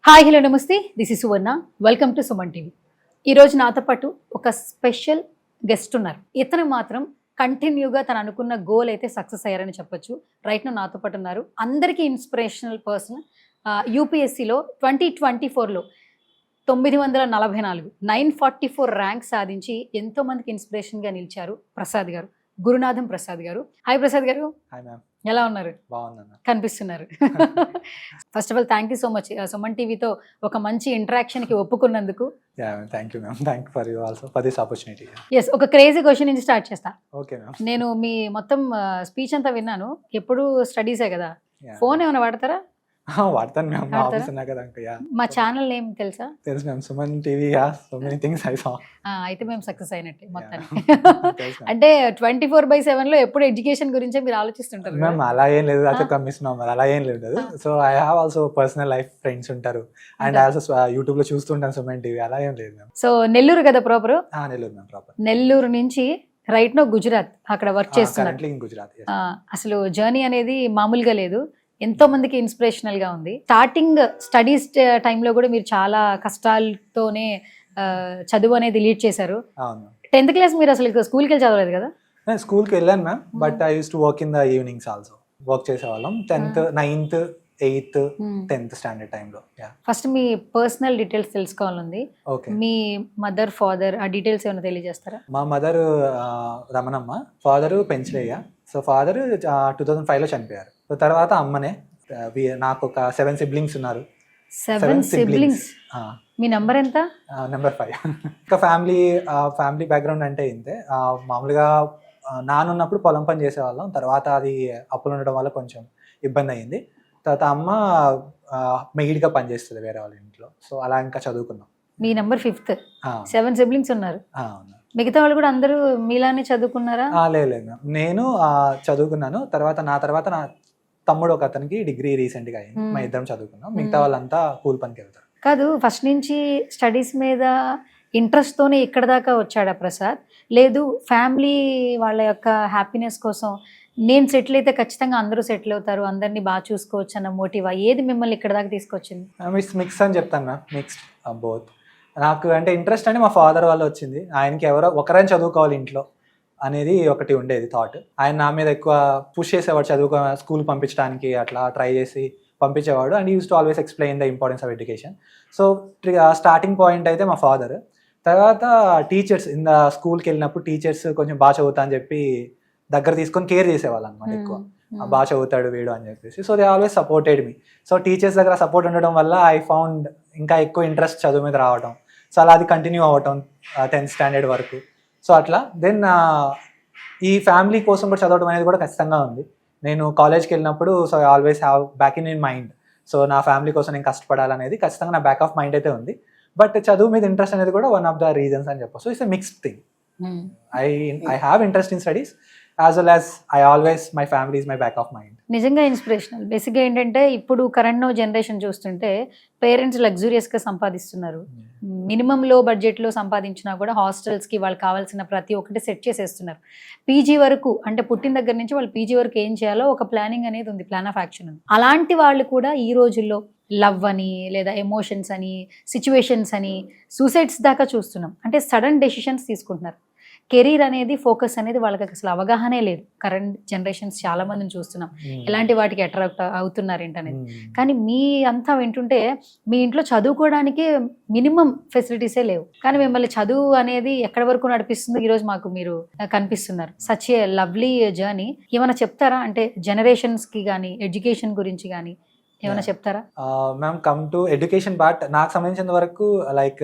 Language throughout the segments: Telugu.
హాయ్ హలో నమస్తే, this is Suvarna. Welcome to Suman TV. ఈరోజు నాతో పాటు ఒక స్పెషల్ గెస్ట్ ఉన్నారు. ఇతను మాత్రం కంటిన్యూగా తను అనుకున్న గోల్ అయితే సక్సెస్ అయ్యారని చెప్పొచ్చు. రైట్ నాతో పాటు ఉన్నారు. అందరికీ ఇన్స్పిరేషనల్ పర్సన్. యూపీఎస్సీలో 2024లో 944 944 ర్యాంక్ సాధించి ఎంతో మందికి ఇన్స్పిరేషన్గా నిలిచారు ప్రసాద్ గారు, గురునాథం ప్రసాద్ గారు. హాయ్ ప్రసాద్ గారు, ఎలా ఉన్నారు? కనిపిస్తున్నారు. First of all thank you so much Suman టీవీతో ఒక మంచి ఇంటరాక్షన్ కి ఒప్పుకున్నందుకు. ఎస్, ఒక క్రేజీ క్వశ్చన్ నుంచి స్టార్ట్ చేస్తా. నేను మీ మొత్తం స్పీచ్ అంతా విన్నాను. ఎప్పుడు స్టడీసే కదా, ఫోన్ ఏమైనా వాడతారా? వాడతాను మ్యామ్, మా ఆఫీస్ ఉన్నా కదా ఇంకా. మా ఛానల్ నేమ్ తెలుసా? తెలుసు ma'am, Suman TV. So many things I saw. అయితే మేము సక్సెస్ అయినట్టే మొత్తానికి. అంటే 24/7 లో ఎప్పుడు ఎడ్యుకేషన్ గురించే మీరు ఆలోచిస్తుంటారు మ్యామ్? అలా ఏం లేదు, అది ఒక మిస్ మ్యామ్, అలా ఏం లేదు. So I have also personal life, friends ఉంటారు అండ్ ఆల్సో యూట్యూబ్ లో చూస్తుంటాను సుమన్ టీవీ, అలా ఏం లేదు మ్యామ్. సో నెల్లూరు కదా proper? Nellore ma'am, proper Nellore నుంచి రైట్ నో గుజరాత్ అక్కడ వర్క్ చేస్తున్నారు. గుజరాత్. అసలు జర్నీ అనేది మామూలుగా లేదు, ఎంతో మందికి ఇన్స్పిరేషనల్ గా ఉంది. స్టార్టింగ్ స్టడీస్ టైంలో కూడా మీరు చాలా కష్టాలతోనే చదువు అనేది లీడ్ చేశారు. 10th క్లాస్ మీరు అసలు స్కూల్కి వెళ్ళి చదవలేదు కదా? స్కూల్కి వెళ్ళాను ma'am, but I use to work in the evenings also. Work చేసేవాళ్ళం 10th, 9th, 8th, 10th standard టైంలో. ఫస్ట్ మీ పర్సనల్ డీటెయిల్స్ తెలుసుకోవాలండి. మీ మదర్, ఫాదర్, ఆ డీటెయిల్స్ ఏమైనా తెలియజేస్తారా? మా mother Ramanamma, father Penchalayya. So father 2005లో చనిపోయారు. సో తర్వాత అమ్మనే. నాకు ఒక 7 siblings ఉన్నారు. 7 siblings. మీ నంబర్ ఎంత? నెంబర్ 5. ఇంకా ఫ్యామిలీ బ్యాక్గ్రౌండ్ అంటే ఇంతే. మామూలుగా నానున్నప్పుడు పొలం పని చేసేవాళ్ళం. తర్వాత అది అప్పులు ఉండడం వల్ల కొంచెం ఇబ్బంది అయ్యింది. తర్వాత అమ్మ మెయిడ్గా పనిచేస్తుంది వేరే వాళ్ళ ఇంట్లో. సో అలా ఇంకా చదువుకున్నాం. మీ నంబర్ 5th. 7 siblings ఉన్నారు. అవును. మిగతా వాళ్ళు కూడా అందరూ మీలానే చదువుకున్నారా? లేదు, నేను చదువుకున్నాను. నా తర్వాత నా తమ్ముడు ఒక అతనికి డిగ్రీ రీసెంట్గా అయింది. మా ఇద్దరం చదువుకున్నాం. మిగతా వాళ్ళంతా కూలి పనికి వెళ్తారు. కాదు, ఫస్ట్ నుంచి స్టడీస్ మీద ఇంట్రెస్ట్తోనే ఇక్కడ దాకా వచ్చాడా ప్రసాద్? లేదు ఫ్యామిలీ వాళ్ళ యొక్క హ్యాపీనెస్ కోసం నేను సెటిల్ అయితే ఖచ్చితంగా అందరూ సెటిల్ అవుతారు, అందరినీ బాగా చూసుకోవచ్చు అన్న మోటివ్, ఏది మిమ్మల్ని ఇక్కడ దాకా తీసుకొచ్చింది? మిక్స్ అని చెప్తాను మ్యామ్, మిక్స్డ్ బోత్. నాకు అంటే ఇంట్రెస్ట్ అంటే మా ఫాదర్ వల్ల వచ్చింది. ఆయనకి ఎవరో ఒకరైనా చదువుకోవాలి ఇంట్లో అనేది ఒకటి ఉండేది థాట్. ఆయన నా మీద ఎక్కువ పుష్ చేసేవాడు, స్కూల్ పంపించడానికి అట్లా ట్రై చేసి పంపించేవాడు. And use to always explain the importance of education. So starting point అయితే మా ఫాదర్. తర్వాత టీచర్స్, ఇన్ ద స్కూల్కి వెళ్ళినప్పుడు టీచర్స్ కొంచెం బాగా చదువుతా అని చెప్పి దగ్గర తీసుకొని కేర్ చేసేవాళ్ళు అనమాట ఎక్కువ. బాగా చదువుతాడు వీడు అని చెప్పేసి. So they always supported me. So teachers దగ్గర సపోర్ట్ ఉండడం వల్ల ఐ ఫౌండ్ ఇంకా ఎక్కువ ఇంట్రెస్ట్ చదువు మీద రావడం. సో అలా అది కంటిన్యూ అవ్వటం 10th స్టాండర్డ్ వరకు. సో అట్లా దెన్ ఈ ఫ్యామిలీ కోసం కూడా చదవడం అనేది కూడా ఖచ్చితంగా ఉంది. నేను కాలేజ్కి వెళ్ళినప్పుడు so I always have back in mind. So నా ఫ్యామిలీ కోసం నేను కష్టపడాలనేది ఖచ్చితంగా నా బ్యాక్ ఆఫ్ మైండ్ అయితే ఉంది. బట్ చదువు మీద ఇంట్రెస్ట్ అనేది కూడా వన్ ఆఫ్ ద రీజన్స్ అని చెప్పొచ్చు. It's a mixed thing. I have interest in studies as well as I always, my family is my back of mind. నిజంగా ఇన్స్పిరేషనల్. బేసిక్గా ఏంటంటే ఇప్పుడు కరెంట్ జనరేషన్ చూస్తుంటే పేరెంట్స్ లగ్జూరియస్గా సంపాదిస్తున్నారు. మినిమం లో బడ్జెట్లో సంపాదించినా కూడా హాస్టల్స్కి వాళ్ళకి కావాల్సిన ప్రతి ఒక్కటి సెట్ చేసేస్తున్నారు. పీజీ వరకు, అంటే పుట్టిన దగ్గర నుంచి వాళ్ళు పీజీ వరకు ఏం చేయాలో ఒక ప్లానింగ్ అనేది ఉంది, ప్లాన్ ఆఫ్ యాక్షన్ ఉంది. అలాంటి వాళ్ళు కూడా ఈ రోజుల్లో లవ్ అని, లేదా ఎమోషన్స్ అని, సిచ్యువేషన్స్ అని, సూసైడ్స్ దాకా చూస్తున్నాం. అంటే సడన్ డెసిషన్స్ తీసుకుంటున్నారు. కెరీర్ అనేది, ఫోకస్ అనేది వాళ్ళకి అసలు అవగాహనే లేదు. కరెంట్ జనరేషన్స్ చాలా మందిని చూస్తున్నాం ఎలాంటి వాటికి అట్రాక్ట్ అవుతున్నారు ఏంటనేది. కానీ మీ అంతా వింటుంటే మీ ఇంట్లో చదువుకోవడానికి మినిమం ఫెసిలిటీసే లేవు, కానీ మిమ్మల్ని చదువు అనేది ఎక్కడి వరకు నడిపిస్తుందో ఈరోజు మాకు మీరు కనిపిస్తున్నారు. Such a lovely journey. ఏమైనా చెప్తారా, అంటే జనరేషన్స్కి కానీ ఎడ్యుకేషన్ గురించి కానీ ఏమైనా చెప్తారా? Ma'am, come to education part, నాకు సంబంధించిన వరకు లైక్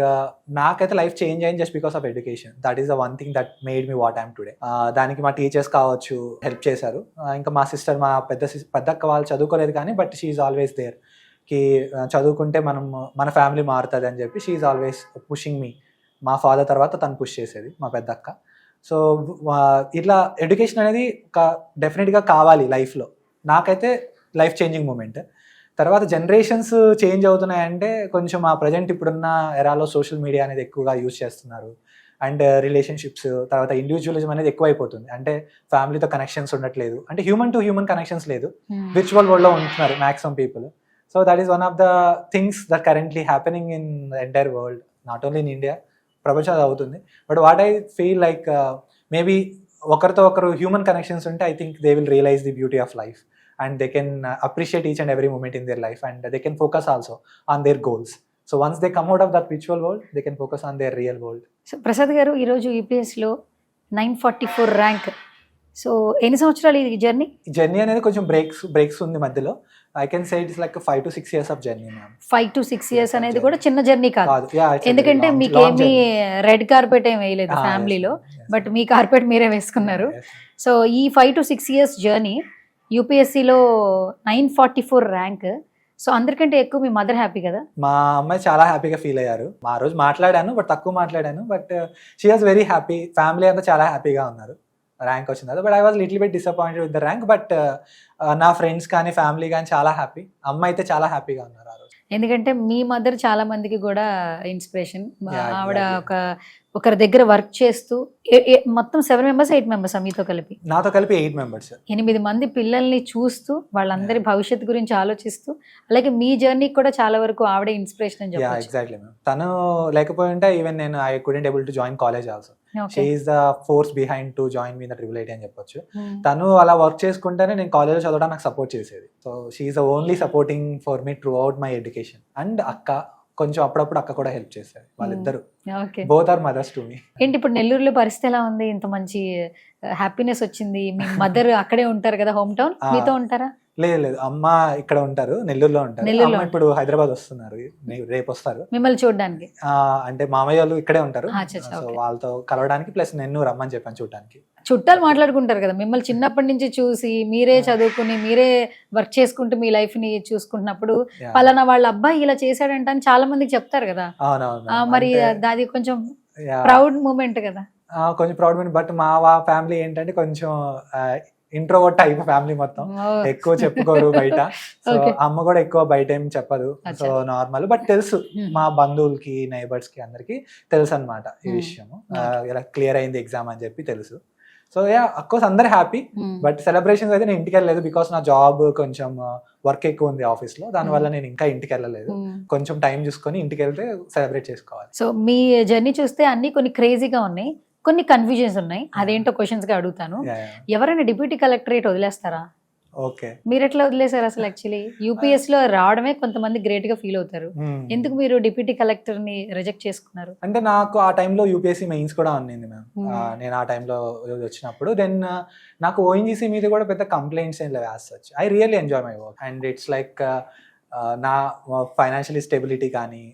నాకైతే లైఫ్ చేంజ్ అయింది just because of education. That is the one thing that made me what I'm today. దానికి మా టీచర్స్ కావచ్చు హెల్ప్ చేశారు. ఇంకా మా సిస్టర్, మా పెద్దక్క వాళ్ళు చదువుకోలేదు కానీ but she is always there. కి చదువుకుంటే మన ఫ్యామిలీ మారుతుంది అని చెప్పి she is always pushing me. మా ఫాదర్ తర్వాత తను పుష్ చేసేది మా పెద్దక్క. సో ఇట్లా ఎడ్యుకేషన్ అనేది డెఫినెట్గా కావాలి లైఫ్లో. నాకైతే లైఫ్ చేంజింగ్ మూమెంట్. తర్వాత జనరేషన్స్ చేంజ్ అవుతున్నాయంటే కొంచెం ఆ ప్రజెంట్ ఇప్పుడున్న ఎరాలో సోషల్ మీడియా అనేది ఎక్కువగా యూజ్ చేస్తున్నారు. అండ్ రిలేషన్షిప్స్, తర్వాత ఇండివిజువలిజం అనేది ఎక్కువైపోతుంది. అంటే ఫ్యామిలీతో కనెక్షన్స్ ఉండట్లేదు, అంటే హ్యూమన్ టు హ్యూమన్ కనెక్షన్స్ లేదు, విర్చువల్ వరల్డ్లో ఉంటున్నారు maximum people. So that is one of the things that currently happening in the entire world, not only in India, ప్రపంచంలో అవుతుంది. But what I feel like maybe ఒకరితో ఒకరు హ్యూమన్ కనెక్షన్స్ ఉంటే I think they will realise the beauty of life and they can appreciate each and every moment in their life, and they can focus also on their goals. So once they come out of that virtual world, they can focus on their real world. So Prasad గారు ఈరోజు యూపీఎస్లో 944 ర్యాంక్. సో ఎన్ని సంవత్సరాలు ఈ జర్నీ అనేది కొంచెం బ్రేక్స్ ఉంది మధ్యలో. I can say it's like 5 to 6 years of journey, ma'am. 5 to 6 years అనేది కూడా చిన్న జర్నీ కాదు. Yeah, it's a ఎందుకంటే long మీకు ఏమీ journey. రెడ్ కార్పెట్ ఏం వేయలేదు ఫ్యామిలీలో, బట్ మీ కార్పెట్ మీరే వేసుకున్నారు. సో ఈ 5 to 6 years జర్నీ యూపీఎస్సీలో 944 ర్యాంక్. సో అందరికంటే ఎక్కువ మీ మదర్ హ్యాపీ కదా? మా అమ్మాయి చాలా హ్యాపీగా ఫీల్ అయ్యారు. ఆ రోజు మాట్లాడాను, బట్ తక్కువ మాట్లాడాను, but she was very happy. Family అంతా చాలా హ్యాపీగా ఉన్నారు ర్యాంక్ వచ్చిన తర్వాత. But I was little bit disappointed with the rank, but నా ఫ్రెండ్స్ కానీ ఫ్యామిలీ కానీ చాలా హ్యాపీ. అమ్మ అయితే చాలా హ్యాపీగా ఉన్నారు ఆ రోజు. ఎందుకంటే మీ మదర్ చాలా మందికి కూడా ఇన్స్పిరేషన్. Yeah, ఆవిడ exactly. ఒకరి దగ్గర వర్క్ చేస్తూ మొత్తం 7 members 8 members మీతో కలిపి నాతో కలిపి 8 members, 8 మంది పిల్లల్ని చూస్తూ వాళ్ళందరి భవిష్యత్తు గురించి ఆలోచిస్తూ, అలాగే మీ జర్నీకి కూడా చాలా వరకు ఆవిడే ఇన్స్పిరేషన్ అని చెప్పొచ్చు. Exactly ma'am. తను లేకపోయి ఉంటే ఈవెన్ నేను I couldn't able to join college also. Okay. She is the force behind to join me in the triple IT అని చెప్పొచ్చు. Hmm. తను అలా వర్క్ చేసుకుంటేనే నేను కాలేజ్లో చదవడానికి నాకు సపోర్ట్ చేసేది. So she is the only supporting for me throughout my education. And అక్క కొంచెం అప్పుడప్పుడు అక్క కూడా హెల్ప్ చేసేది. వాళ్ళిద్దరు okay. Both are mothers to me. ఏంటి ఇప్పుడు నెల్లూరులో పరిస్థితి ఎలా ఉంది? ఇంత మంచి హ్యాపీనెస్ వచ్చింది. మీ మదర్ అక్కడే ఉంటారు కదా, హోమ్ టౌన్, మీతో ఉంటారా? లేదు, అమ్మ ఇక్కడ ఉంటారు, నెల్లూరులో ఉంటారు. నెల్లూరులో అమ్మ ఇప్పుడు హైదరాబాద్ వస్తున్నారు, రేపు వస్తారు. మిమ్మల్ని చూడడానికి? అంటే మామయ్య వాళ్ళు ఇక్కడే ఉంటారు. అచ్చచ్చ, సో okay. వాళ్ళతో కలవడానికి, ప్లస్ నేను రమ్మని చెప్పాను చూడడానికి. చుట్టాలు మాట్లాడుకుంటారు కదా, మిమ్మల్ని చిన్నప్పటి నుంచి చూసి మీరే చదువుకుని మీరే వర్క్ చేసుకుంటూ మీ లైఫ్ ని చూసుకుంటున్నప్పుడు Yeah. పలానా వాళ్ళ అబ్బాయి ఇలా చేశాడంట అని చాలా మందికి చెప్తారు కదా. అవునవును. మరి అది కొంచెం ప్రౌడ్ మూమెంట్ కదా. కొంచెం ప్రౌడ్ మూమెంట్. బట్ మా ఫ్యామిలీ ఏంటంటే కొంచెం ఇంట్రోవర్ట్ టైప్ ఫ్యామిలీ మొత్తం, ఎక్కువ చెప్పుకోరు బయట. So Okay. అమ్మ కూడా ఎక్కువ బయట ఏం చెప్పదు. సో అచ్చా. నార్మల్, బట్ తెలుసు మా బంధువులకి, నైబర్స్ కి అందరికి తెలుసు అనమాట ఈ విషయము. ఇలా క్లియర్ అయింది ఎగ్జామ్ అని చెప్పి తెలుసు. సో యా, అఫ్కోర్స్ అందరు హ్యాపీ. బట్ సెలబ్రేషన్స్ అయితే నేను ఇంటికి వెళ్ళలేదు, బికాస్ నా జాబ్ కొంచెం వర్క్ ఎక్కువ ఉంది ఆఫీస్ లో, దానివల్ల నేను ఇంకా ఇంటికి వెళ్ళలేదు. కొంచెం టైం చూసుకొని ఇంటికి వెళ్తే సెలబ్రేట్ చేసుకోవాలి. సో మీ జర్నీ చూస్తే అన్ని కొన్ని క్రేజీగా ఉన్నాయి, కొన్ని కన్ఫ్యూజన్స్ ఉన్నాయి. అదేంటో క్వశ్చన్స్ గా అడుగుతాను. ఎవరైనా డిప్యూటీ కలెక్టరేట్ వదిలేస్తారా? ఓకే. మీరు ఎట్లా వదిలేశారు అసలు? యాక్చువల్లీ యూపీఎస్ లో రావడమే కొంతమంది గ్రేట్ గా ఫీల్ అవుతారు. ఎందుకు మీరు డిప్యూటీ కలెక్టర్ ని రిజెక్ట్ చేసుకున్నారు? అంటే నాకు ఆ టైంలో యూపీఎస్సీ మెయిన్స్ కూడా ఉన్నింది మ్యామ్. నేను ఆ టైంలో వచ్చినప్పుడు దెన్ నాకు ఓఎన్జీసీ మీద కూడా పెద్ద కంప్లైంట్స్ ఏం లేవు as such. I really enjoy my work and it's like నా ఫైనాన్షియల్ స్టెబిలిటీ కానీ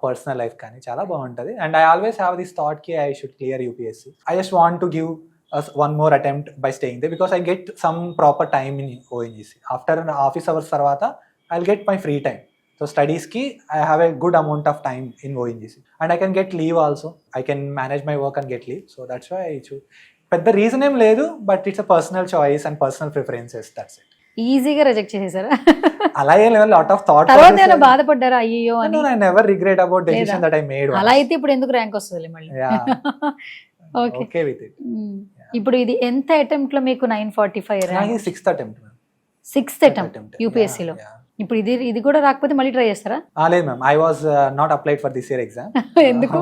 పర్సనల్ లైఫ్ కానీ చాలా బాగుంటుంది. And I always have this thought కి I should clear UPSC. I just want to give one more attempt by staying there, because I get some proper time in ONGC. After office hours tarvata I'll get my free time. So studies ki I have a good amount of time in ONGC, and I can get leave also. I can manage my work and get leave. So that's why I choose. But the reason em ledu, but it's a personal choice and personal preferences. That's it. ఈజీగా రిజెక్ట్ చేసేసారా? అలా ఏం లేదు, లాట్ ఆఫ్ థాట్. తర్వాత ఏమైనా బాధపడ్డారా అయ్యో అని? I never regret about decision that I made. అలా అయితే ఇప్పుడు ఎందుకు ర్యాంక్ వస్తుంది మళ్ళీ? Okay with it. ఇప్పుడు ఇది ఎంత అటెంప్ట్ లో మీకు 945 rank? 6th attempt. 6th attempt UPSC లో. ఇప్పుడు ఇది కూడా రాకపోతే మళ్ళీ ట్రై చేస్తారా? లేదు ma'am, I was not applied for this year exam. ఎందుకు?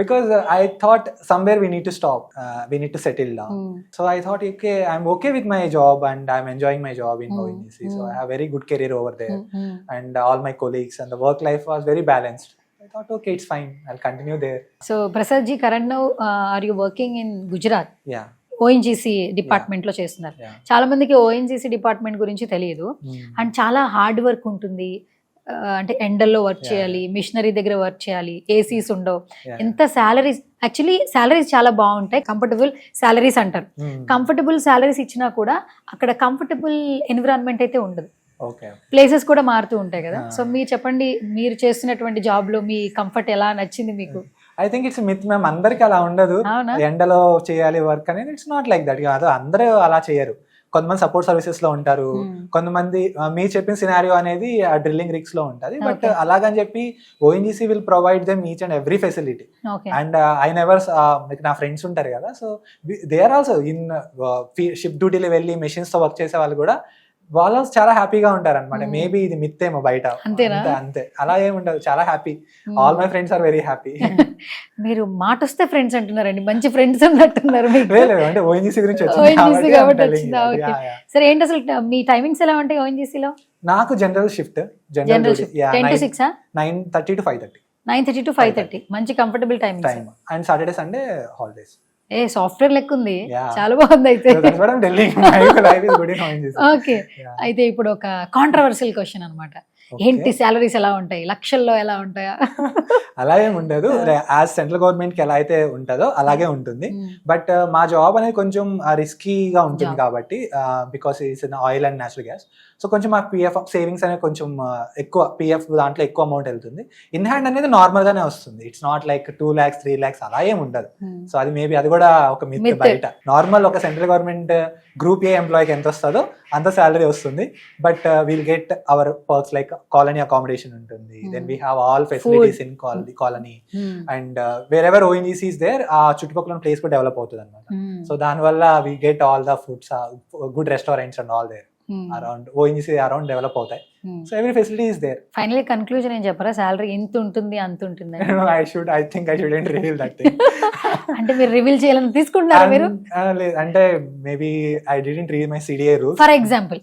Because I thought somewhere we need to stop, we need to settle down. So I thought okay, I'm okay with my job and I'm enjoying my job in ONGC. So I have very good career over there and all my colleagues and the work life was very balanced. I thought okay, it's fine, I'll continue there. So Prasad ji, current now are you working in Gujarat? Yeah. ONGC department లో చేస్తున్నారు. చాలా మందికి ONGC డిపార్ట్మెంట్ గురించి తెలియదు. అండ్ చాలా హార్డ్ వర్క్ ఉంటుంది. అంటే ఎండల్లో వర్క్ చేయాలి, మిషనరీ దగ్గర వర్క్ చేయాలి, ఏసీస్ ఉండవు. ఎంత సాలరీస్, యాక్చువల్లీ సాలరీస్ చాలా బాగుంటాయి, కంఫర్టబుల్ సాలరీస్ అంటారు. కంఫర్టబుల్ సాలరీస్ ఇచ్చినా కూడా అక్కడ కంఫర్టబుల్ ఎన్విరాన్మెంట్ అయితే ఉండదు. ప్లేసెస్ కూడా మారుతూ ఉంటాయి కదా. సో మీరు చెప్పండి, మీరు చేస్తున్నటువంటి జాబ్ లో మీ కంఫర్ట్ ఎలా నచ్చింది మీకు? I think it's myth ma'am, అందరికి అలా ఉండదు ఎండలో చేయాలి వర్క్ అనేది. It's not like that. అందరూ అలా చేయరు. కొంతమంది సపోర్ట్ సర్వీసెస్ లో ఉంటారు, కొంతమంది మీరు చెప్పిన సినారియో అనేది డ్రిల్లింగ్ రిగ్స్ లో ఉంటుంది. బట్ అలాగని చెప్పి ONGC will provide them each and every facility. And I never, నా ఫ్రెండ్స్ ఉంటారు కదా, so they are also in ship డ్యూటీలో వెళ్ళి మెషిన్స్ తో వర్క్ చేసే వాళ్ళు కూడా వాళ్ళు చాలా హ్యాపీగా ఉంటారు అనమాట. Hmm. మేబీ ఇది మిత్తేమో బయట, అంతేనా? అంతే అలా ఏముండదు, చాలా happy. All my friends are very happy. మీరు మాట వస్తే ఫ్రెండ్స్ అంటున్నారండి, మంచి ఫ్రెండ్స్ ఉన్నట్టున్నారు మీకు. లేదు అంటే ఓఎన్జీసీ గురించి ONGC కాబట్టి వచ్చింది. వచ్చిందా? Okay. సరే ఏంటి అసలు మీ టైమింగ్స్ ఎలా ఉంటాయి ONGC లో? నాకు general shift, general shift 10 to 6 9:30 to 5:30 9:30 to 5:30 మంచి comfortable timings. Time. And Saturday Sunday holidays. A software లెక్క ఉంది, Yeah. చాలా బాగుంది అయితే. ఓకే, అయితే ఇప్పుడు ఒక కాంట్రవర్షియల్ క్వశ్చన్ అన్నమాట. ఏంటి సాలరీస్ ఎలా ఉంటాయి, లక్షల్లో ఎలా ఉంటాయా? అలా ఏమి ఉండదు, యాజ్ సెంట్రల్ గవర్నమెంట్ కి ఎలా అయితే ఉంటుందో అలాగే ఉంటుంది. Hmm. బట్ మా జాబ్ అనేది కొంచెం రిస్కీగా ఉంటుంది Job. కాబట్టి, because it's oil and natural gas. So కొంచెం మా పిఎఫ్ సేవింగ్స్ అనేది కొంచెం ఎక్కువ, పిఎఫ్ దాంట్లో ఎక్కువ అమౌంట్ వెళ్తుంది. ఇన్ హ్యాండ్ అనేది నార్మల్ గానే వస్తుంది. It's not like 2 lakhs 3 lakhs అలా ఏమి ఉండదు. Hmm. సో అది మేబీ అది కూడా ఒక మిత్ Myth. బయట. నార్మల్ ఒక సెంట్రల్ గవర్నమెంట్ గ్రూప్ ఏ ఎంప్లాయీకి ఎంత వస్తుందో అంత సాలరీ వస్తుంది. But will get our perks like colony accommodation ఉంటుంది, then we have all facilities in colony. Hmm. And wherever ONGC is there, ఆ చుట్టుపక్కల ప్లేస్ కూడా డెవలప్ అవుతుంది అనమాట. Hmm. సో దానివల్ల we get all the foods, good restaurants and all there Hmm. Around ONGC around develop అవుతాయి. Hmm. So every facility is there. Finally conclusion ఏం చెప్పరా, సాలరీ ఎంత ఉంటుంది అంత ఉంటుంది I think I shouldn't reveal that thing. అంటే మీరు రివీల్ చేయాలని తీసుకుంటున్నారా మీరు? లేదు అంటే maybe I didn't read my CDI rules. For example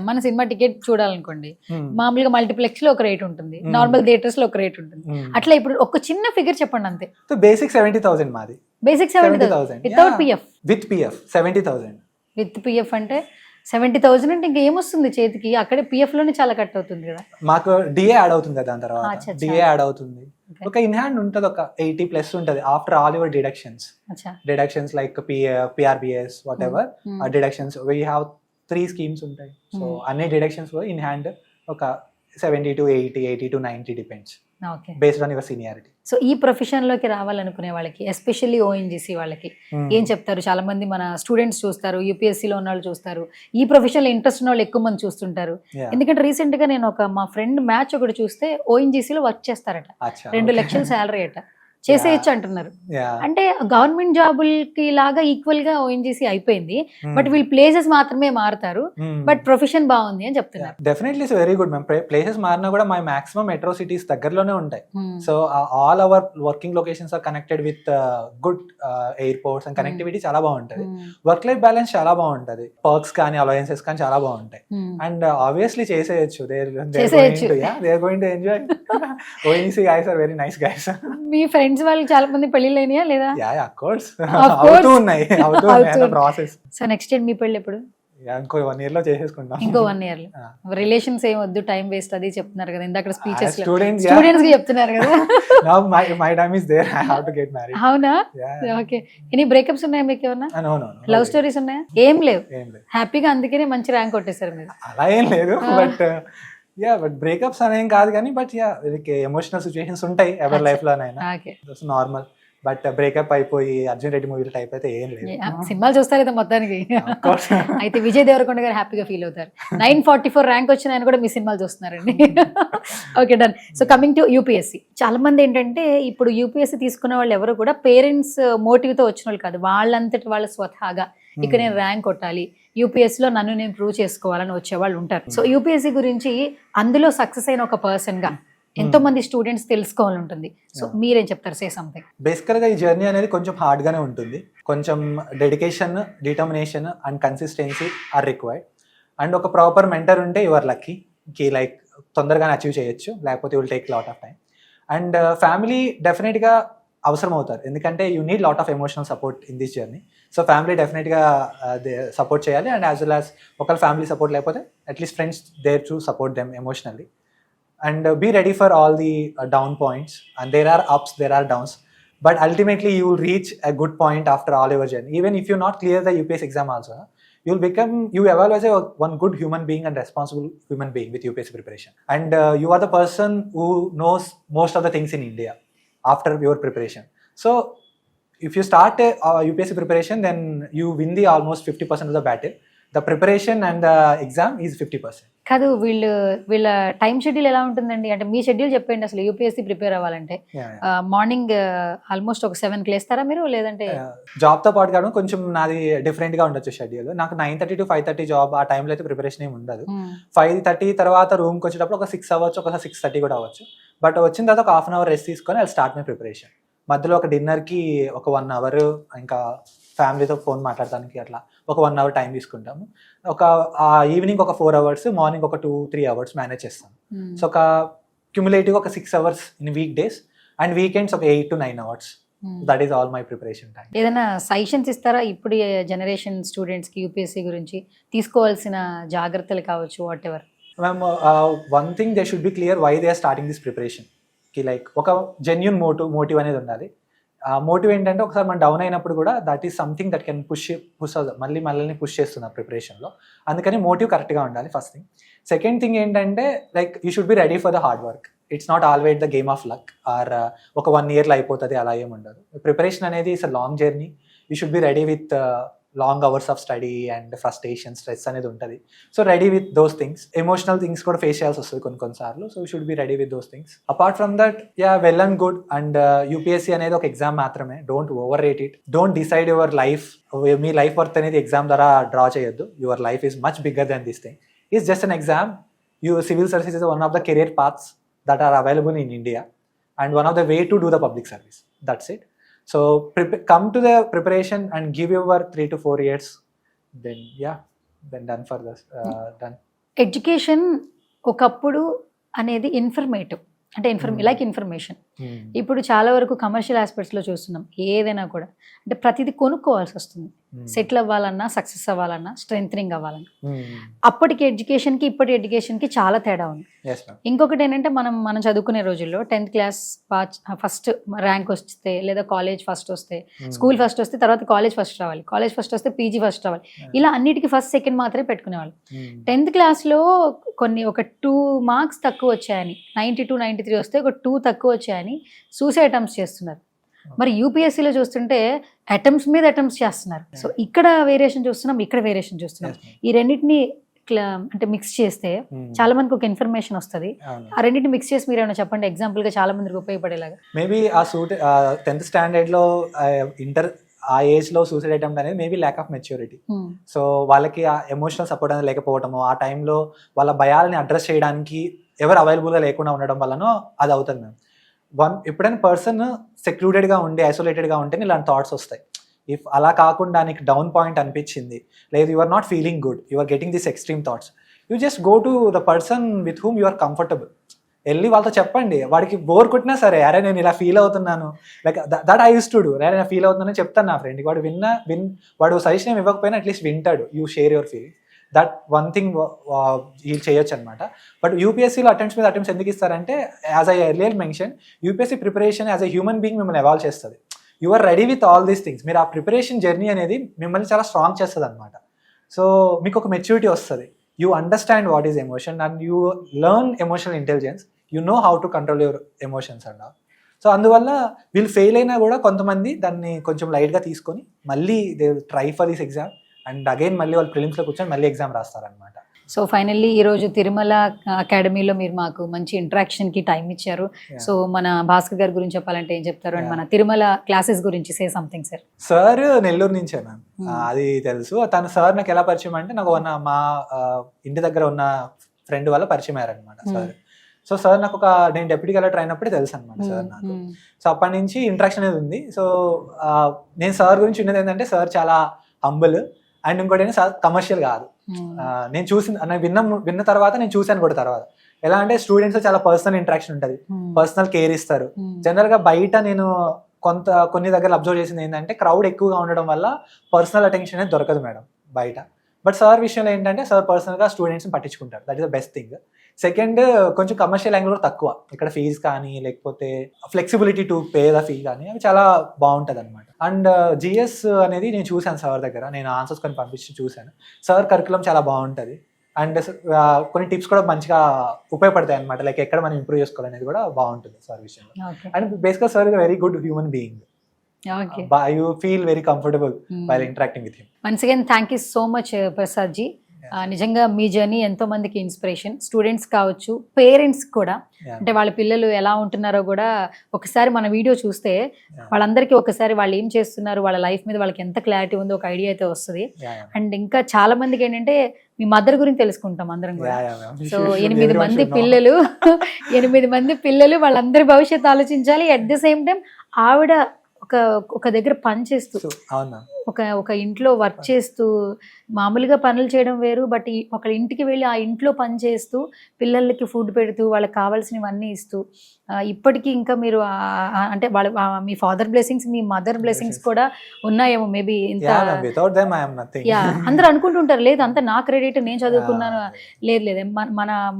మన సినిమా టికెట్ చూడాలనుకోండి, మామూలుగా మల్టీప్లెక్స్ లో ఒక రేట్ ఉంటుంది, నార్మల్ థియేటర్స్ లో ఒక రేట్ ఉంటుంది. అట్లా ఇప్పుడు ఒక చిన్న ఫిగర్ చెప్పండి అంతే. సో బేసిక్ 70,000 మాది. Basic 70,000 without PF. With PF 70,000. With PF అంటే 70,000 అంటే ఇంకా ఏమొస్తుంది చేతికి? అక్కడే పిఎఫ్ లోనే చాలా కట్ అవుతుంది కదా. మాకు డిఏ యాడ్ అవుతుంది కదా, దాని అచ్చా, తర్వాత అచ్చా. డిఏ యాడ్ అవుతుంది. Okay. ఒక ఇన్ హ్యాండ్ ఉంటుంది, ఒక 80+ ఉంటుంది after all your deductions like PRBS whatever deductions. We have 3 schemes ఉంటాయి. సో అన్ని డిడక్షన్స్ ఇన్ హ్యాండ్ ఒక 70 to 80, 80 to 90 depends okay. Based on your seniority. So ఈ ప్రొఫెషన్ లోకి రావాలనుకునే వాళ్ళకి, ఎస్పెషల్లీ ఓఎన్జీసీ వాళ్ళకి ఏం చెప్తారు? చాలా మంది మన స్టూడెంట్స్ చూస్తారు, యూపీఎస్సీ లో ఉన్న వాళ్ళు చూస్తారు, ఈ ప్రొఫెషన్ లో ఇంట్రెస్ట్ ఉన్న వాళ్ళు ఎక్కువ మంది చూస్తుంటారు. ఎందుకంటే రీసెంట్ గా నేను మా ఫ్రెండ్ మ్యాచ్ ఒకటి చూస్తే ONGC లో వర్క్ చేస్తారట, 2 లక్షల శాలరీ అట, చేసేయచ్చు అంటున్నారు. అంటే గవర్నమెంట్ జాబులకి లాగా ఈక్వల్ గా ONGC అయిపోయింది, బట్ వీళ్ళు ప్లేసెస్ మాత్రమే మారుతారు, బట్ ప్రొఫెషన్ బాగుంది అని చెప్తున్నారు. Definitely it's very good ma'am. Places మారినా కూడా మా మాక్సిమం మెట్రో సిటీస్ దగ్గరలోనే ఉంటాయి. So all our working locations are connected with good airports and connectivity చాలా బాగుంటది. వర్క్ లైఫ్ బ్యాలెన్స్ చాలా బాగుంటది, పర్క్స్ కానీ అలవెన్సెస్ కానీ చాలా బాగుంటాయి. అండ్ ఆబ్వియస్లీ చేసేయచ్చు, they are going to enjoy. ONGC guys are very nice guys. మీ ఫ్రెండ్స్ వాళ్ళు చాలా మంది పెళ్లిళ్ళు అయినాయా లేదా? of course అవుతూ ఉన్నాయి ప్రాసెస్. సో నెక్స్ట్ ఇయర్ మీ పెళ్లి ఎప్పుడు? ఇంకో 1 year లో చేసేసుకుంటాం. ఇంకో 1 year లో రిలేషన్స్ ఏం వద్దు, టైం వేస్ట్ అది చెప్తున్నారు కదా ఇందాక స్పీచెస్ లో, Students, స్టూడెంట్స్ కి చెప్తున్నారు కదా. Now my time is there, I have to get married. అవునా? Yeah. ఓకే. ఎనీ బ్రేకప్స్ ఉన్నాయా మీకు ఏమన్నా? No. లవ్ స్టోరీస్ ఉన్నాయా? ఏం లేవు, ఏం లేదు. హ్యాపీగా అందుకనే మంచి ర్యాంక్ కొట్టేశారు మీరు. అలా ఏం లేదు, బట్ బ్రేకప్స్ అనేం కాదు కానీ, బట్ ఎమోషనల్ సిచ్యువేషన్స్ ఉంటాయి ఎవరి లైఫ్ లోనైనా, ఓకే. నార్మల్. బట్ బ్రేకప్ అయిపోయి అర్జున్ రెడ్డి మూవీ టైప్ అయితే ఏం లేదు. సినిమాలు చూస్తారు కదా మొత్తానికి. Of course. అయితే విజయ్ దేవరకొండ గారు హ్యాపీగా ఫీల్ అవుతారు. 944 ర్యాంక్ వచ్చిన ఆయన కూడా మీ సినిమాలు చూస్తున్నారండి. Okay, done. So coming to UPSC, చాలా మంది ఏంటంటే ఇప్పుడు యూపీఎస్సీ తీసుకున్న వాళ్ళు ఎవరు కూడా పేరెంట్స్ మోటివ్ తో వచ్చిన వాళ్ళు కాదు, వాళ్ళంతటి వాళ్ళ స్వతహాగా ఇక్కడ నేను ర్యాంక్ కొట్టాలి, యూపీఎస్సీ లో నన్ను నేను ప్రూవ్ చేసుకోవాలని వచ్చే వాళ్ళు ఉంటారు. సో యూపీఎస్సీ గురించి అందులో సక్సెస్ అయిన ఒక పర్సన్ గా ఎంతో మంది స్టూడెంట్స్ తెలుసుకోవాలి ఉంటుంది. సో మీరేం చెప్తారు? Say something. బేసికల్ గా ఈ జర్నీ అనేది కొంచెం హార్డ్ గానే ఉంటుంది. కొంచెం dedication, determination and consistency are required. And ఒక ప్రాపర్ మెంటర్ ఉంటే యువర్ లక్కీ కి లైక్ తొందరగానే అచీవ్ చేయొచ్చు, లేకపోతే will take lot of time. And family definite గా అవసరం అవుతారు, ఎందుకంటే you need lot of emotional support in this journey. So family డెఫినెట్గా సపోర్ట్ చేయాలి. అండ్ యాజ్ వెల్ యాజ్ ఒకవేళ ఫ్యామిలీ సపోర్ట్ లేకపోతే at least friends there to support them emotionally. And be ready for all the down points, and there are ups, there are downs, but ultimately you will reach a good point after all your journey. Even if you not clear the UPS exam also, you evolve as one good human being and responsible human being with UPS preparation. And you are the person who knows most of the things in India after your preparation. So if you start UPSC preparation, then you win the almost 50% of the battle. The preparation and the exam is 50%. కాదు, వీళ్ళ టైం షెడ్యూల్ ఎలా ఉంటుందండి? అంటే మీ షెడ్యూల్ చెప్పండి అసలు. యూపీఎస్సీ ప్రిపేర్ అవ్వాలంటే మార్నింగ్ ఆల్మోస్ట్ ఒక 7కి లేస్తారా మీరు, లేదంటే? జాబ్తో పాటు కాదు, కొంచెం నాది డిఫరెంట్గా ఉండొచ్చు షెడ్యూల్. నాకు 9:30 to 5:30 జాబ్. ఆ టైంలో అయితే ప్రిపరేషన్ ఏమి ఉండదు. 5:30 తర్వాత రూమ్కి వచ్చేటప్పుడు ఒక 6 అవ్వచ్చు, ఒకసారి 6:30 కూడా అవ్వచ్చు. బట్ వచ్చిన తర్వాత ఒక హాఫ్ అన్ అవర్ రెస్ట్ తీసుకొని అది స్టార్ట్ మై ప్రిపరేషన్. మధ్యలో ఒక డిన్నర్కి ఒక 1 అవర్, ఇంకా ఫ్యామిలీతో ఫోన్ మాట్లాడటానికి అట్లా ఒక 1 అవర్ టైం తీసుకుంటాము. ఒక ఈవినింగ్ ఒక 4 అవర్స్, మార్నింగ్ ఒక 2-3 అవర్స్ మేనేజ్ చేస్తాం. సో ఒక క్యుములేటివ్ ఒక 6 hours in week days and weekends ఒక 8 to 9 hours. That is all my preparation time. ఏదైనా సజెషన్స్ ఇస్తారా ఇప్పుడు జనరేషన్ స్టూడెంట్స్కి యూపీఎస్సీ గురించి తీసుకోవాల్సిన జాగ్రత్తలు కావచ్చు, whatever? Ma'am, one thing they should be clear why they are starting this preparation. కి లైక్ ఒక జెన్యూన్ మోటివ్ అనేది ఉండాలి. మోటివ్ ఏంటంటే ఒకసారి మనం డౌన్ అయినప్పుడు కూడా that is something that can push మళ్ళీ పుష్ చేస్తున్నా ప్రిపరేషన్లో. అందుకని మోటివ్ కరెక్ట్గా ఉండాలి ఫస్ట్ థింగ్. సెకండ్ థింగ్ ఏంటంటే like you should be ready for the hard work. It's not always the game of luck or ఒక 1 yearలో అయిపోతుంది, అలా ఏమి ఉండదు. ప్రిపరేషన్ అనేది it's a long journey. You should be ready with long hours of study and frustration, stress అనేది ఉంటుంది. So ready with those things. Emotional things కూడా ఫేస్ చేయాల్సి వస్తుంది కొన్నిసార్లు. So you should be ready with those things. Apart from that, well and good. And UPSC అనేది ఒక ఎగ్జామ్ మాత్రమే. Don't over rate it. Don't decide your life. Me life worth అనేది ఎగ్జామ్ ద్వారా డ్రా చేయొద్దు. Your life is much bigger than this thing. Is just an exam. Civil service is one of the career paths that are available in India and one of the way to do the public service. That's it. So come to the preparation and give your 3 to 4 years. Then done for this. Done. Education ఒకప్పుడు అనేది ఇన్ఫర్మేటివ్, అంటే లైక్ ఇన్ఫర్మేషన్. ఇప్పుడు చాలా వరకు కమర్షియల్ ఆస్పెక్ట్స్లో చూస్తున్నాం. ఏదైనా కూడా అంటే ప్రతిదీ కొనుక్కోవాల్సి వస్తుంది. సెటిల్ అవ్వాలన్నా, సక్సెస్ అవ్వాలన్నా, స్ట్రెంగ్ అవ్వాలన్నా. అప్పటికి ఎడ్యుకేషన్కి ఇప్పటి ఎడ్యుకేషన్కి చాలా తేడా ఉంది. ఇంకొకటి ఏంటంటే మనం చదువుకునే రోజుల్లో 10th క్లాస్ ఫస్ట్ ర్యాంక్ వస్తే, లేదా కాలేజ్ ఫస్ట్ వస్తే, స్కూల్ ఫస్ట్ వస్తే, తర్వాత కాలేజ్ ఫస్ట్ రావాలి, కాలేజ్ ఫస్ట్ వస్తే పీజీ ఫస్ట్ రావాలి, ఇలా అన్నిటికీ ఫస్ట్ సెకండ్ మాత్రమే పెట్టుకునేవాళ్ళు. 10th క్లాస్లో ఒక 2 మార్క్స్ తక్కువ వచ్చాయని, 92, 93 వస్తే ఒక 2 తక్కువ వచ్చాయని సూసైడ్ అటెంప్ట్స్ చేస్తున్నారు. మరి యూపీఎస్సీలో చూస్తుంటే అటెంప్ట్స్ మీద అటెంప్ట్స్ చేస్తున్నారు. సో ఇక్కడ వేరియేషన్ చూస్తున్నాం, ఇక్కడ వేరియేషన్ చూస్తున్నాం. ఈ రెండింటిని అంటే మిక్స్ చేస్తే చాలా మందికి ఒక ఇన్ఫర్మేషన్ వస్తుంది. ఆ రెండింటిని మిక్స్ చేసి మీరు ఏమైనా చెప్పండి, ఎగ్జాంపుల్ గా చాలా మందికి ఉపయోగపడేలాగా. మేబీ ఆ 10th స్టాండర్డ్ లో ఇంటర్ ఆ ఏజ్ లో సూసైడ్ అటెంప్ట్ అనేది maybe lack of maturity. So వాళ్ళకి ఆ ఎమోషనల్ సపోర్ట్ అనేది లేకపోవడము, ఆ టైంలో వాళ్ళ భయాలని అడ్రస్ చేయడానికి ఎవరు అవైలబుల్గా లేకుండా ఉండడం వల్లనో అది అవుతుంది మ్యామ్. ఎప్పుడైనా పర్సన్ సెక్లూడెడ్గా ఉండి ఐసోలేటెడ్గా ఉంటే ఇలాంటి థాట్స్ వస్తాయి. ఇఫ్ అలా కాకుండా నీకు డౌన్ పాయింట్ అనిపించింది, లేదు you are not feeling good, you are getting this extreme thoughts, you just go to the person with whom you are comfortable. వెళ్ళి వాళ్ళతో చెప్పండి. వాడికి బోర్ కొట్టినా సరే, అరే నేను ఇలా ఫీల్ అవుతున్నాను, like that I use to do, అరే నేను ఫీల్ అవుతున్నానని చెప్తాను నా ఫ్రెండ్కి. వాడు వాడు సజెషన్ ఇవ్వకపోయినా అట్లీస్ట్ వింటాడు. You share your feeling. That one thing వీళ్ళు చేయొచ్చు అనమాట. బట్ యూపీఎస్సీలో అటెంప్ట్స్ మీద అటెంప్ట్స్ ఎందుకు ఇస్తారంటే, as I earlier mention, UPSC preparation as a human being మిమ్మల్ని ఎవాల్వ్ చేస్తుంది. You are ready with all these things. మీరు ఆ ప్రిపరేషన్ జర్నీ అనేది మిమ్మల్ని చాలా స్ట్రాంగ్ చేస్తుంది అనమాట. సో మీకు ఒక మెచ్యూరిటీ వస్తుంది. You understand what is emotion and you learn emotional intelligence. You know how to control your emotions and all. So అందువల్ల వీళ్ళు ఫెయిల్ అయినా కూడా కొంతమంది దాన్ని కొంచెం లైట్గా తీసుకొని మళ్ళీ they try for this exam and again మళ్ళీ వాళ్ళు ప్రిలిమ్స్లో కూర్చొని మళ్ళీ ఎగ్జామ్ రాస్తారనమాట. సో ఫైనల్లీ ఈరోజు తిరుమల అకాడమీలో మీరు మాకు మంచి ఇంటరాక్షన్కి టైం ఇచ్చారు. సో మన భాస్కర్ గారి గురించి చెప్పాలంటే ఏం చెప్తారు, అండ్ మన తిరుమల క్లాసెస్ గురించి say something sir. Sir Nellore నుంచే మ్యామ్, అది తెలుసు. తను సార్ నాకు ఎలా పరిచయం అంటే, నాకు మా ఇంటి దగ్గర ఉన్న ఫ్రెండ్ వల్ల పరిచయం అయ్యారనమాట సార్. సో సార్ నాకు నేను డెప్యూటీ కలెక్టర్ అయినప్పుడే తెలుసు అనమాట సార్ నాకు. సో అప్పటి నుంచి ఇంటరాక్షన్ అనేది ఉంది. సో నేను సార్ గురించి ఉన్నది ఏంటంటే, సార్ చాలా హంబుల్ అండ్ ఇంకోటి ఏంటి, సార్ కమర్షియల్ కాదు. నేను విన్న తర్వాత నేను చూశాను కూడా. తర్వాత ఎలా అంటే, స్టూడెంట్స్ చాలా పర్సనల్ ఇంటరాక్షన్ ఉంటుంది, పర్సనల్ కేర్ ఇస్తారు. జనరల్ గా బయట నేను కొన్ని దగ్గర అబ్జర్వ్ చేసింది ఏంటంటే, క్రౌడ్ ఎక్కువగా ఉండడం వల్ల పర్సనల్ అటెన్షన్ అనేది దొరకదు మేడం బయట. బట్ సార్ విషయంలో ఏంటంటే, సార్ పర్సనల్గా స్టూడెంట్స్ని పట్టించుకుంటారు. That is the best thing. Second, కొంచెం కమర్షియల్ యాంగిల్ కూడా తక్కువ. ఇక్కడ ఫీజ్ కానీ లేకపోతే flexibility to pay the fee కానీ అవి చాలా బాగుంటుంది అనమాట. అండ్ జిఎస్ అనేది నేను చూశాను సార్ దగ్గర, నేను ఆన్సర్స్ కొన్ని పంపించి చూశాను. సార్ కరికులం చాలా బాగుంటుంది అండ్ కొన్ని టిప్స్ కూడా మంచిగా ఉపయోగపడతాయి అనమాట. లైక్ ఎక్కడ మనం ఇంప్రూవ్ చేసుకోవాలనేది కూడా బాగుంటుంది సార్ విషయంలో. అండ్ బేసిక్గా sir is very good human being. Okay. You feel very comfortable while interacting with him. Once again thank you so much Prasad ji. నిజంగా మీ జర్నీ ఎంతో మందికి ఇన్స్పిరేషన్, స్టూడెంట్స్ కావచ్చు, పేరెంట్స్ కూడా. అంటే వాళ్ళ పిల్లలు ఎలా ఉంటున్నారో కూడా ఒకసారి మన వీడియో చూస్తే వాళ్ళందరికీ ఒకసారి వాళ్ళు ఏం చేస్తున్నారు, వాళ్ళ లైఫ్ మీద వాళ్ళకి ఎంత క్లారిటీ ఉందో ఒక ఐడియా అయితే వస్తుంది. అండ్ ఇంకా చాలా మందికి ఏంటంటే మీ మదర్ గురించి తెలుసుకుంటాం అందరం కూడా. సో 8 మంది పిల్లలు 8 మంది పిల్లలు, వాళ్ళందరి భవిష్యత్తు ఆలోచించాలి. అట్ ది సేమ్ టైం ఆవిడ ఒక దగ్గర పని చేస్తూ, ఒక ఇంట్లో వర్క్ చేస్తూ, మామూలుగా పనులు చేయడం వేరు, బట్ ఒక ఇంటికి వెళ్ళి ఆ ఇంట్లో పని చేస్తూ పిల్లలకి ఫుడ్ పెడుతూ వాళ్ళకి కావాల్సినవన్నీ ఇస్తూ, ఇప్పటికీ ఇంకా మీరు అంటే వాళ్ళ మీ ఫాదర్ బ్లెస్సింగ్స్, మీ మదర్ బ్లెస్సింగ్స్ కూడా ఉన్నాయేమో మేబీ. ఇంత అందరూ అనుకుంటుంటారు లేదు అంతా నా క్రెడిట్, నేను చదువుకున్నాను. లేదు,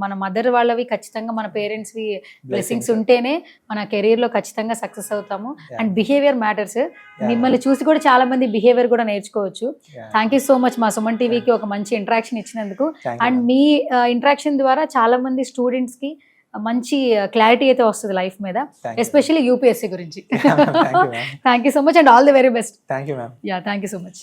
మన మదర్ వాళ్ళవి ఖచ్చితంగా, మన పేరెంట్స్వి బ్లెస్సింగ్స్ ఉంటేనే మన కెరీర్లో ఖచ్చితంగా సక్సెస్ అవుతాము. And behaviour matters. మిమ్మల్ని చూసి కూడా చాలా మంది బిహేవియర్ కూడా నేర్చుకోవచ్చు. థ్యాంక్ యూ సో మచ్ మా సుమన్ టీవీకి ఒక మంచి ఇంటరాక్షన్ ఇచ్చినందుకు. అండ్ మీ ఇంటరాక్షన్ ద్వారా చాలా మంది స్టూడెంట్స్ కి మంచి క్లారిటీ అయితే వస్తుంది లైఫ్ మీద, ఎస్పెషల్లీ యూపీఎస్సీ గురించి. Thank you so much and all the very best. Thank you ma'am. Yeah, thank you so much.